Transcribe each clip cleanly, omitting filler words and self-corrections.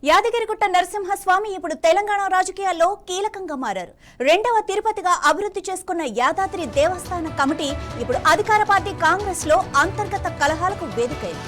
యాదగిరిగుట్ట నరసింహస్వామి ఇప్పుడు తెలంగాణ రాజకీయాల్లో కీలకంగా మారారు. రెండవ తిరుపతిగా అభివృద్ధి చేసుకున్న యాదాద్రి దేవస్థాన కమిటీ ఇప్పుడు అధికార పార్టీ కాంగ్రెస్ లో అంతర్గత కలహాలకు వేదికైంది.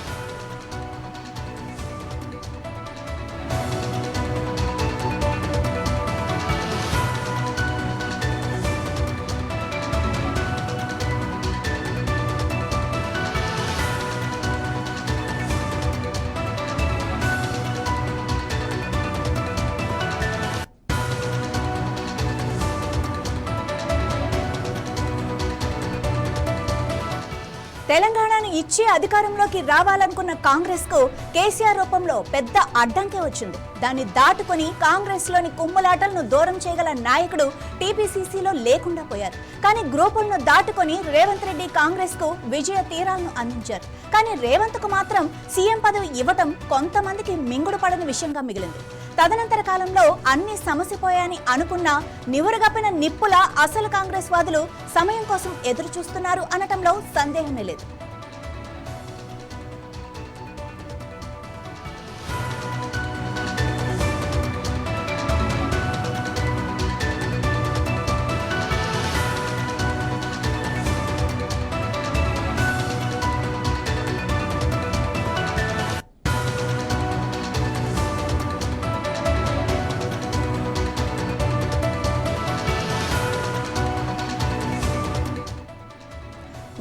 తెలంగాణను ఇచ్చి అధికారంలోకి రావాలనుకున్న కాంగ్రెస్ కు కేసీఆర్ రూపంలో పెద్ద అడ్డంకే వచ్చింది. దాన్ని దాటుకుని కాంగ్రెస్ లోని కుమ్ములాటలను దూరం చేయగల నాయకుడు టీపీసీసీలో లేకుండా పోయారు. కానీ గ్రూపులను దాటుకుని రేవంత్ రెడ్డి కాంగ్రెస్ కు విజయ తీరాలను అందించారు. కానీ రేవంత్ కు మాత్రం సీఎం పదవి ఇవ్వటం కొంతమందికి మింగుడు పడని విషయంగా మిగిలింది. తదనంతర కాలంలో అన్ని సమసిపోయాయని అనుకున్న నివురుగప్పిన నిప్పుల అసలు కాంగ్రెస్ వాదులు సమయం కోసం ఎదురు చూస్తున్నారు అనటంలో సందేహమే లేదు.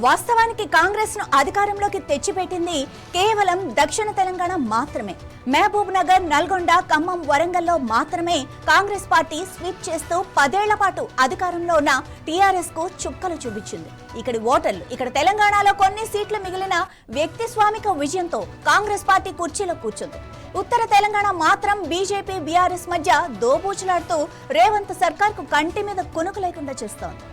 వాస్తవానికి కాంగ్రెస్ ను అధికారంలోకి తెచ్చిపెట్టింది కేవలం దక్షిణ తెలంగాణ మాత్రమే. మహబూబ్ నగర్, నల్గొండ, ఖమ్మం, వరంగల్లో మాత్రమే కాంగ్రెస్ పార్టీ స్వీప్ చేస్తూ 10 ఏళ్ల పాటు అధికారంలో ఉన్న టీఆర్ఎస్ కు చుక్కలు చూపించింది. ఇక్కడి ఓటర్లు ఇక్కడ తెలంగాణలో కొన్ని సీట్లు మిగిలిన వ్యక్తి స్వామిక విజయంతో కాంగ్రెస్ పార్టీ కుర్చీలో కూర్చుంది. ఉత్తర తెలంగాణ మాత్రం బీజేపీ, బీఆర్ఎస్ మధ్య దోబూచులాడుతూ రేవంత్ సర్కార్ కు కంటి మీద కునుకు లేకుండా చేస్తోంది.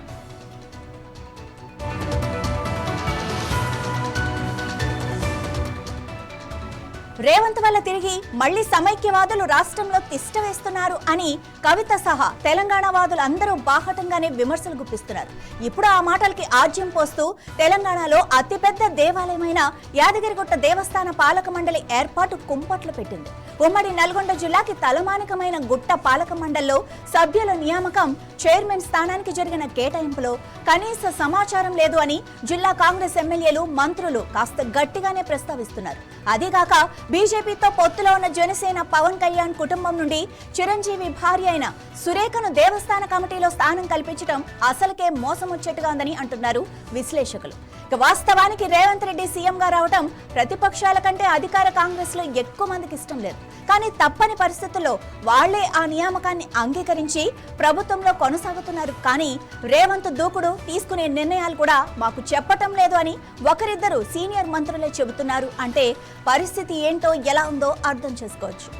రేవంత్ వల్ల తిరిగి మళ్లీ సమైక్యవాదులు రాష్ట్రంలో తిష్ట వేస్తున్నారు అని కవిత సహా తెలంగాణ వాదులు అందరూ బాహటంగానే విమర్శలు గుప్పిస్తున్నారు. ఇప్పుడు ఆ మాటలకి ఆజ్యం పోస్తూ తెలంగాణలో అతిపెద్ద దేవాలయమైన యాదగిరిగుట్ట దేవస్థాన పాలక మండలి ఏర్పాటు కుంపట్లు పెట్టింది. ఉమ్మడి నల్గొండ జిల్లాకి తలమానికమైన గుట్ట పాలక మండలిలో సభ్యుల నియామకం, చైర్మన్ స్థానానికి జరిగిన కేటాయింపులో కనీస సమాచారం లేదు అని జిల్లా కాంగ్రెస్ ఎమ్మెల్యేలు, మంత్రులు కాస్త గట్టిగానే ప్రస్తావిస్తున్నారు. అదేగాక బీజేపీతో పొత్తులో ఉన్న జనసేన పవన్ కళ్యాణ్ కుటుంబం నుండి చిరంజీవి భార్య అయిన సురేఖను దేవస్థాన కమిటీలో స్థానం కల్పించడం అసలుకే మోసం వచ్చేట్టుగా ఉందని అంటున్నారు విశ్లేషకులు. వాస్తవానికి రేవంత్ రెడ్డి సీఎం గా రావడం ప్రతిపక్షాల కంటే అధికార కాంగ్రెస్ లో ఎక్కువ మందికి ఇష్టం లేదు. కానీ తప్పని పరిస్థితుల్లో వాళ్లే ఆ నియామకాన్ని అంగీకరించి ప్రభుత్వంలో కొనసాగుతున్నారు. కానీ రేవంత్ దూకుడు, తీసుకునే నిర్ణయాలు కూడా మాకు చెప్పటం లేదు అని ఒకరిద్దరు సీనియర్ మంత్రులే చెబుతున్నారు. అంటే పరిస్థితి ఏంటో, ఎలా ఉందో అర్థం చేసుకోవచ్చు.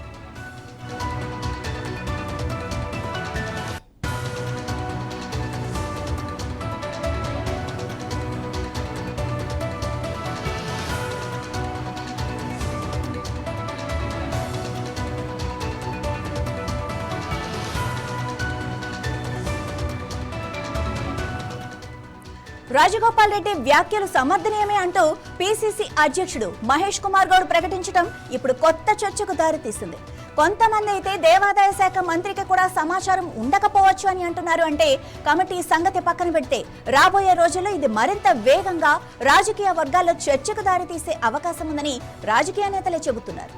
రాజగోపాల్ రెడ్డి వ్యాఖ్యలు సమర్థనీయమే అంటూ పీసీసీ అధ్యక్షుడు మహేష్ కుమార్ గౌడ్ ప్రకటించడం ఇప్పుడు కొత్త చర్చకు దారితీస్తుంది. కొంతమంది అయితే దేవాదాయ శాఖ మంత్రికి కూడా సమాచారం ఉండకపోవచ్చు అని అంటున్నారు. అంటే కమిటీ సంగతి పక్కన పెడితే రాబోయే రోజుల్లో ఇది మరింత వేగంగా రాజకీయ వర్గాల్లో చర్చకు దారితీసే అవకాశం ఉందని రాజకీయ నేతలే చెబుతున్నారు.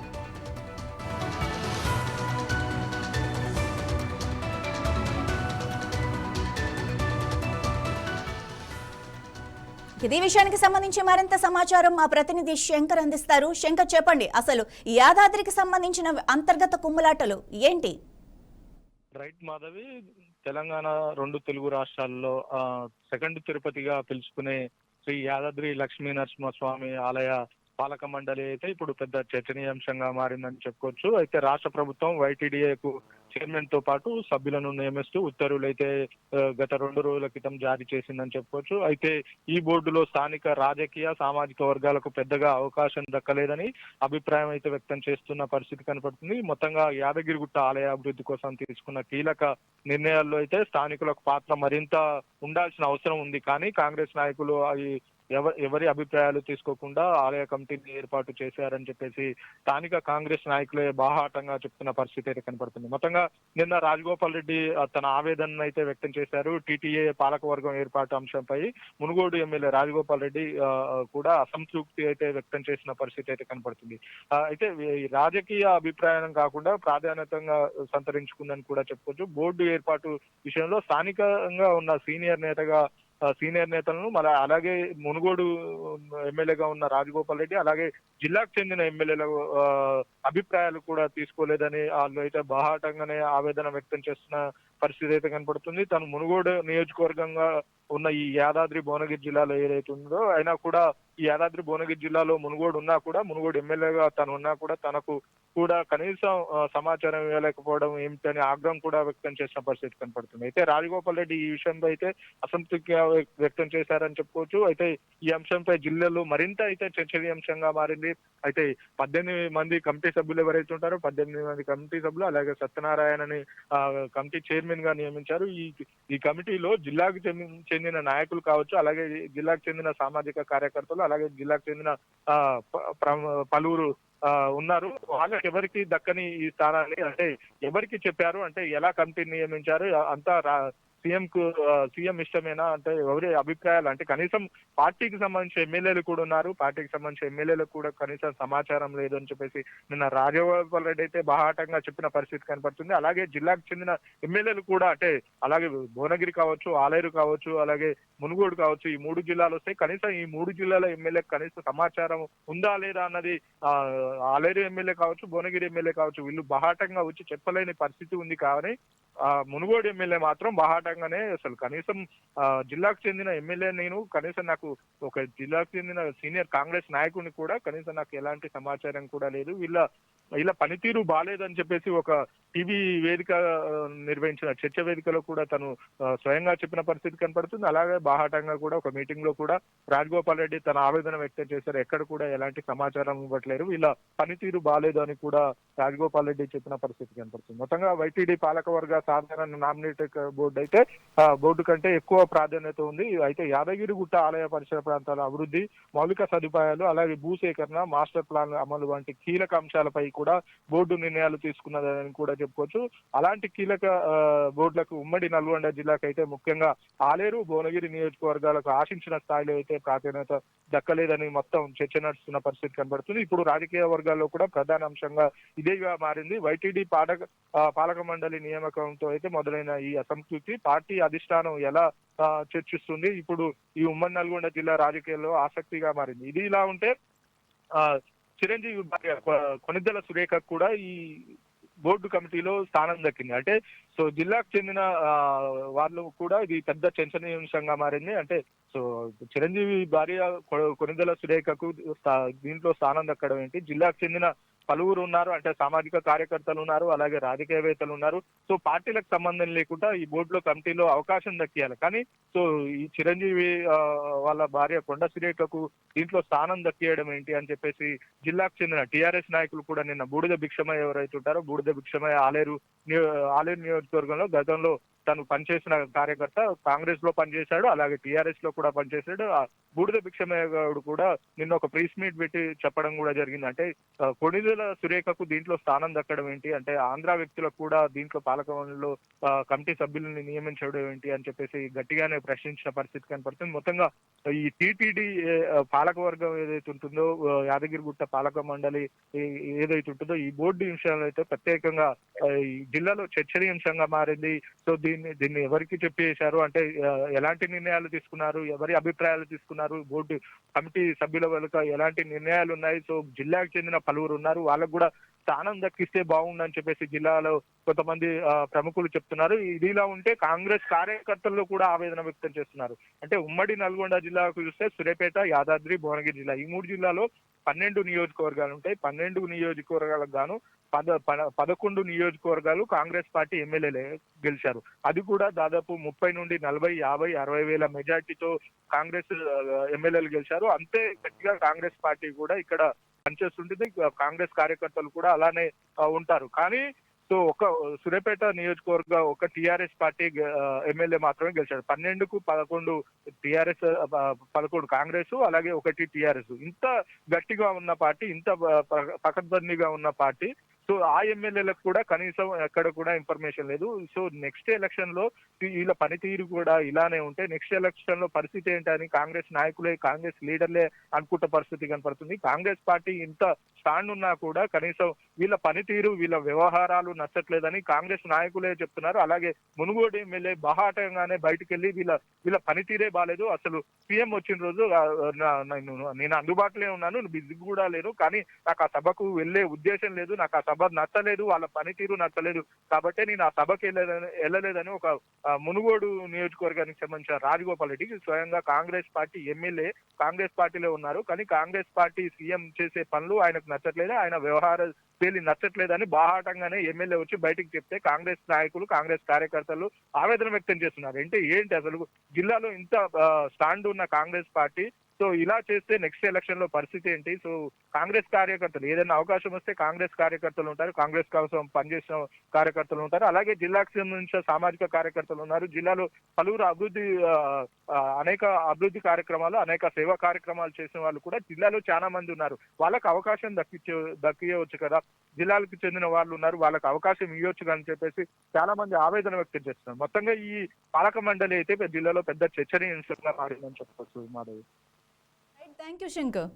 ఇదే విషయానికి సంబంధించి మరింత సమాచారం మా ప్రతినిధి శంకర్ అందిస్తారు. శంకర్, చెప్పండి, అసలు యాదాద్రికి సంబంధించిన అంతర్గత కుమ్ములాటలు ఏంటి? రైట్ మాధవి, తెలంగాణ 2 తెలుగు రాష్ట్రాల్లో సెకండ్ తిరుపతిగా పిలుచుకునే శ్రీ యాదాద్రి లక్ష్మీ నరసింహస్వామి ఆలయ పాలక మండలి అయితే ఇప్పుడు పెద్ద చర్చనీయాంశంగా మారిందని చెప్పుకోవచ్చు. అయితే రాష్ట్ర ప్రభుత్వం వైటీడీఏకు చైర్మన్ తో పాటు సభ్యులను నియమిస్తూ ఉత్తర్వులు అయితే గత 2 రోజుల క్రితం జారీ చేసిందని చెప్పుకోవచ్చు. అయితే ఈ బోర్డులో స్థానిక రాజకీయ, సామాజిక వర్గాలకు పెద్దగా అవకాశం దక్కలేదని అభిప్రాయం అయితే వ్యక్తం చేస్తున్న పరిస్థితి కనపడుతుంది. మొత్తంగా యాదగిరిగుట్ట ఆలయ అభివృద్ధి కోసం తీసుకున్న కీలక నిర్ణయాల్లో అయితే స్థానికులకు పాత్ర మరింత ఉండాల్సిన అవసరం ఉంది. కానీ కాంగ్రెస్ నాయకులు అవి ఎవరి అభిప్రాయాలు తీసుకోకుండా ఆలయ కమిటీని ఏర్పాటు చేశారని చెప్పేసి స్థానిక కాంగ్రెస్ నాయకులే బాహాటంగా చెప్తున్న పరిస్థితి అయితే కనపడుతుంది. మొత్తంగా నిన్న రాజగోపాల్ రెడ్డి తన ఆవేదనను అయితే వ్యక్తం చేశారు. టీటీఏ పాలకవర్గం ఏర్పాటు అంశంపై మునుగోడు ఎమ్మెల్యే రాజగోపాల్ రెడ్డి కూడా అసంతృప్తి అయితే వ్యక్తం చేసిన పరిస్థితి అయితే కనపడుతుంది. అయితే ఈ రాజకీయ అభిప్రాయం కాకుండా ప్రాధాన్యతంగా సంతరించుకుందని కూడా చెప్పుకోవచ్చు. బోర్డు ఏర్పాటు విషయంలో స్థానికంగా ఉన్న సీనియర్ నేతలను మన అలాగే మునుగోడు ఎమ్మెల్యేగా ఉన్న రాజగోపాల్ రెడ్డి అలాగే జిల్లాకు చెందిన ఎమ్మెల్యేల అభిప్రాయాలు కూడా తీసుకోలేదని వాళ్ళు అయితే బాహాటంగానే ఆవేదన వ్యక్తం చేస్తున్న పరిస్థితి అయితే కనపడుతుంది. తను మునుగోడు నియోజకవర్గంగా ఉన్న ఈ యాదాద్రి భువనగిరి జిల్లాలో ఏదైతే ఉందో అయినా కూడా ఈ యాదాద్రి భువనగిరి జిల్లాలో మునుగోడు ఉన్నా కూడా మునుగోడు ఎమ్మెల్యేగా తను ఉన్నా కూడా తనకు కూడా కనీసం సమాచారం ఇవ్వలేకపోవడం ఏమిటని ఆగ్రహం కూడా వ్యక్తం చేసిన పరిస్థితి కనపడుతుంది. అయితే రాజగోపాల్ రెడ్డి ఈ విషయంపై అయితే అసంతృప్తి వ్యక్తం చేశారని చెప్పుకోవచ్చు. అయితే ఈ అంశంపై జిల్లాలో మరింత అయితే చర్చనీయాంశంగా మారింది. అయితే 18 మంది కమిటీ సభ్యులు ఎవరైతే ఉంటారో 18 మంది కమిటీ సభ్యులు అలాగే సత్యనారాయణని కమిటీ చైర్మన్ గా నియమించారు. ఈ కమిటీలో జిల్లాకు చెందిన నాయకులు కావచ్చు, అలాగే జిల్లాకు చెందిన సామాజిక కార్యకర్తలు, అలాగే జిల్లాకు చెందిన పలువురు ఉన్నారు. వాళ్ళకి ఎవరికి దక్కని ఈ స్థానాన్ని అంటే ఎవరికి చెప్పారు అంటే ఎలా కమిటీని నియమించారు అంతా సీఎం ఇష్టమేనా అంటే ఎవరి అభిప్రాయాలు అంటే కనీసం పార్టీకి సంబంధించిన ఎమ్మెల్యేలు కూడా ఉన్నారు. పార్టీకి సంబంధించిన ఎమ్మెల్యేలకు కూడా కనీసం సమాచారం లేదు అని చెప్పేసి నిన్న రాజగోపాల్ రెడ్డి అయితే బాహాటంగా చెప్పిన పరిస్థితి కనపడుతుంది. అలాగే జిల్లాకు చెందిన ఎమ్మెల్యేలు కూడా అంటే అలాగే భువనగిరి కావచ్చు, ఆలేరు కావచ్చు, అలాగే మునుగోడు కావచ్చు, ఈ 3 జిల్లాలు వస్తాయి. కనీసం ఈ 3 జిల్లాల ఎమ్మెల్యేకి కనీసం సమాచారం ఉందా లేదా అన్నది ఆలేరు ఎమ్మెల్యే కావచ్చు, భువనగిరి ఎమ్మెల్యే కావచ్చు వీళ్ళు బాహాటంగా వచ్చి చెప్పలేని పరిస్థితి ఉంది. కానీ మునుగోడు ఎమ్మెల్యే మాత్రం బాహాటంగానే అసలు కనీసం జిల్లాకు చెందిన ఎమ్మెల్యే నేను కనీసం నాకు ఒక జిల్లాకు చెందిన సీనియర్ కాంగ్రెస్ నాయకుడిని కూడా కనీసం నాకు ఎలాంటి సమాచారం కూడా లేదు, వీళ్ళ పనితీరు బాలేదని చెప్పేసి ఒక టీవీ వేదిక నిర్వహించిన చర్చ వేదికలో కూడా తను స్వయంగా చెప్పిన పరిస్థితి కనపడుతుంది. అలాగే బాహాటంగా కూడా ఒక మీటింగ్ లో కూడా రాజగోపాల్ రెడ్డి తన ఆవేదన వ్యక్తం చేశారు. ఎక్కడ కూడా ఎలాంటి సమాచారం ఇవ్వట్లేరు, వీళ్ళ పనితీరు బాలేదు అని కూడా రాజగోపాల్ రెడ్డి చెప్పిన పరిస్థితి కనపడుతుంది. మొత్తంగా వైటీడీ పాలకవర్గ సాధారణ నామినేటెడ్ బోర్డు అయితే బోర్డు కంటే ఎక్కువ ప్రాధాన్యత ఉంది. అయితే యాదగిరిగుట్ట ఆలయ పరిసర ప్రాంతాల అభివృద్ధి, మౌలిక సదుపాయాలు, అలాగే భూసేకరణ, మాస్టర్ ప్లాన్ అమలు వంటి కీలక అంశాలపై కూడా బోర్డు నిర్ణయాలు తీసుకున్నదని కూడా చెప్పుకోవచ్చు. అలాంటి కీలక బోర్డులకు ఉమ్మడి నల్గొండ జిల్లాకు అయితే ముఖ్యంగా ఆలేరు, భువనగిరి నియోజకవర్గాలకు ఆశించిన స్థాయిలో అయితే ప్రాధాన్యత దక్కలేదని మొత్తం చర్చ నడుస్తున్న పరిస్థితి కనబడుతుంది. ఇప్పుడు రాజకీయ వర్గాల్లో కూడా ప్రధాన అంశంగా ఇదేగా మారింది. వైటీడీ పాలక మండలి నియామకంతో అయితే మొదలైన ఈ అసంతృప్తి పార్టీ అధిష్టానం ఎలా చర్చిస్తుంది, ఇప్పుడు ఈ ఉమ్మడి నల్గొండ జిల్లా రాజకీయాల్లో ఆసక్తిగా మారింది. ఇది ఇలా ఉంటే చిరంజీవి భార్య కొనిద్దెల సురేఖ కూడా ఈ బోర్డు కమిటీలో స్థానం దక్కింది. అంటే సో జిల్లాకు చెందిన వాళ్ళు కూడా ఇది పెద్ద చర్చనీయాంశంగా మారింది. అంటే సో చిరంజీవి భార్య కొనిద్దెల సురేఖకు దీంట్లో స్థానం దక్కడం ఏంటి, జిల్లాకు చెందిన పలువురు ఉన్నారు అంటే సామాజిక కార్యకర్తలు ఉన్నారు, అలాగే రాజకీయవేత్తలు ఉన్నారు. సో పార్టీలకు సంబంధం లేకుండా ఈ బోర్డులో కమిటీలో అవకాశం దక్కియాలి. కానీ సో ఈ చిరంజీవి వాళ్ళ భార్య కొండ సురేఖకు దీంట్లో స్థానం దక్కియడం ఏంటి అని చెప్పేసి జిల్లాకు చెందిన టీఆర్ఎస్ నాయకులు కూడా నిన్న బూడిద భిక్షమయ్య ఎవరైతే ఉంటారో బూడిద భిక్షమయ్య ఆలేరు నియోజకవర్గంలో గతంలో తను పనిచేసిన కార్యకర్త, కాంగ్రెస్ లో పనిచేశాడు, అలాగే టీఆర్ఎస్ లో కూడా పనిచేశాడు. బూడిద భిక్షమయ్య గౌడ్ కూడా నిన్న ఒక ప్రెస్ మీట్ పెట్టి చెప్పడం కూడా జరిగింది. అంటే కొణిదెల సురేఖకు దీంట్లో స్థానం దక్కడం ఏంటి అంటే ఆంధ్ర వ్యక్తులకు కూడా దీంట్లో పాలకమండలిలో కమిటీ సభ్యులను నియమించడం ఏంటి అని చెప్పేసి గట్టిగానే ప్రశ్నించిన పరిస్థితి కనపడుతుంది. మొత్తంగా ఈ టీటీడీ పాలకవర్గం ఏదైతే ఉంటుందో యాదగిరిగుట్ట పాలక మండలి ఏదైతే ఉంటుందో ఈ బోర్డు విషయాలు అయితే ప్రత్యేకంగా ఈ జిల్లాలో చర్చనీయాంశంగా మారింది. సో దీన్ని ఎవరికి చెప్పేశారు అంటే ఎలాంటి నిర్ణయాలు తీసుకున్నారు, ఎవరి అభిప్రాయాలు తీసుకున్నారు, బోర్డు కమిటీ సభ్యుల వల్ల ఎలాంటి నిర్ణయాలు ఉన్నాయి. సో జిల్లాకు చెందిన పలువురు ఉన్నారు, వాళ్ళకు కూడా స్థానం దక్కిస్తే బాగుండని చెప్పేసి జిల్లాలో కొంతమంది ప్రముఖులు చెప్తున్నారు. ఇదిలా ఉంటే కాంగ్రెస్ కార్యకర్తల్లో కూడా ఆవేదన వ్యక్తం చేస్తున్నారు. అంటే ఉమ్మడి నల్గొండ జిల్లాకు చూస్తే సూర్యాపేట, యాదాద్రి, భువనగిరి జిల్లా ఈ 3 జిల్లాలో 12 నియోజకవర్గాలు ఉంటాయి. 12 నియోజకవర్గాలకు గాను 11 నియోజకవర్గాలు కాంగ్రెస్ పార్టీ ఎమ్మెల్యేలే గెలిచారు. అది కూడా దాదాపు 30 నుండి 40, 50, 60 వేల మెజార్టీతో కాంగ్రెస్ ఎమ్మెల్యేలు గెలిచారు. అంతే గట్టిగా కాంగ్రెస్ పార్టీ కూడా ఇక్కడ పనిచేస్తుంటుంది. కాంగ్రెస్ కార్యకర్తలు కూడా అలానే ఉంటారు. కానీ సో ఒక సూర్యాపేట నియోజకవర్గ ఒక టిఆర్ఎస్ పార్టీ ఎమ్మెల్యే మాత్రమే గెలిచాడు. 12కు 11 టిఆర్ఎస్, 11 కాంగ్రెస్, అలాగే 1 టిఆర్ఎస్. ఇంత గట్టిగా ఉన్న పార్టీ, ఇంత పకడ్బందీగా ఉన్న పార్టీ. సో ఆ ఎమ్మెల్యేలకు కూడా కనీసం ఎక్కడ కూడా ఇన్ఫర్మేషన్ లేదు. సో నెక్స్ట్ ఎలక్షన్ లో వీళ్ళ పనితీరు కూడా ఇలానే ఉంటే నెక్స్ట్ ఎలక్షన్ లో పరిస్థితి ఏంటని కాంగ్రెస్ నాయకులే, కాంగ్రెస్ లీడర్లే అనుకుంటే పరిస్థితి కనపడుతుంది. కాంగ్రెస్ పార్టీ ఇంత స్టాండ్ ఉన్నా కూడా కనీసం వీళ్ళ పనితీరు, వీళ్ళ వ్యవహారాలు నచ్చట్లేదని కాంగ్రెస్ నాయకులే చెప్తున్నారు. అలాగే మునుగోడు ఎమ్మెల్యే బాహాటంగానే బయటకు వెళ్ళి వీళ్ళ పనితీరే బాలేదు, అసలు సీఎం వచ్చిన రోజు నేను అందుబాటులో ఉన్నాను, బిజీ కూడా లేను, కానీ నాకు ఆ సభకు వెళ్లే ఉద్దేశం లేదు, నాకు ఆ సభ నచ్చలేదు, వాళ్ళ పనితీరు నచ్చలేదు, కాబట్టి నేను ఆ సభకి వెళ్ళలేదని ఒక మునుగోడు నియోజకవర్గానికి సంబంధించిన రాజగోపాల్ రెడ్డికి స్వయంగా కాంగ్రెస్ పార్టీ ఎమ్మెల్యే కాంగ్రెస్ పార్టీలో ఉన్నారు, కానీ కాంగ్రెస్ పార్టీ సీఎం చేసే పనులు ఆయనకు నచ్చట్లేదు, ఆయన వ్యవహార శైలి నచ్చట్లేదని బాహాటంగానే ఎమ్మెల్యే వచ్చి బయటికి చెప్తే కాంగ్రెస్ నాయకులు, కాంగ్రెస్ కార్యకర్తలు ఆవేదన వ్యక్తం చేస్తున్నారు. ఏంటి అసలు జిల్లాలో ఇంత స్టాండ్ ఉన్న కాంగ్రెస్ పార్టీ సో ఇలా చేస్తే నెక్స్ట్ ఎలక్షన్ లో పరిస్థితి ఏంటి? సో కాంగ్రెస్ కార్యకర్తలు ఏదైనా అవకాశం వస్తే కాంగ్రెస్ కార్యకర్తలు ఉంటారు, కాంగ్రెస్ కోసం పనిచేసిన కార్యకర్తలు ఉంటారు, అలాగే జిల్లాకు సంబంధించిన సామాజిక కార్యకర్తలు ఉన్నారు. జిల్లాలో పలువురు అనేక అభివృద్ధి కార్యక్రమాలు, అనేక సేవా కార్యక్రమాలు చేసిన వాళ్ళు కూడా జిల్లాలో చాలా మంది ఉన్నారు. వాళ్ళకి అవకాశం దక్కియవచ్చు కదా, జిల్లాలకు చెందిన వాళ్ళు ఉన్నారు, వాళ్ళకి అవకాశం ఇవ్వచ్చు అని చెప్పేసి చాలా మంది ఆవేదన వ్యక్తం చేస్తున్నారు. మొత్తంగా ఈ పాలక మండలి అయితే జిల్లాలో పెద్ద చర్చనీయాంశంగా మారిందని చెప్పవచ్చు మాధవి. Thank you Shankar.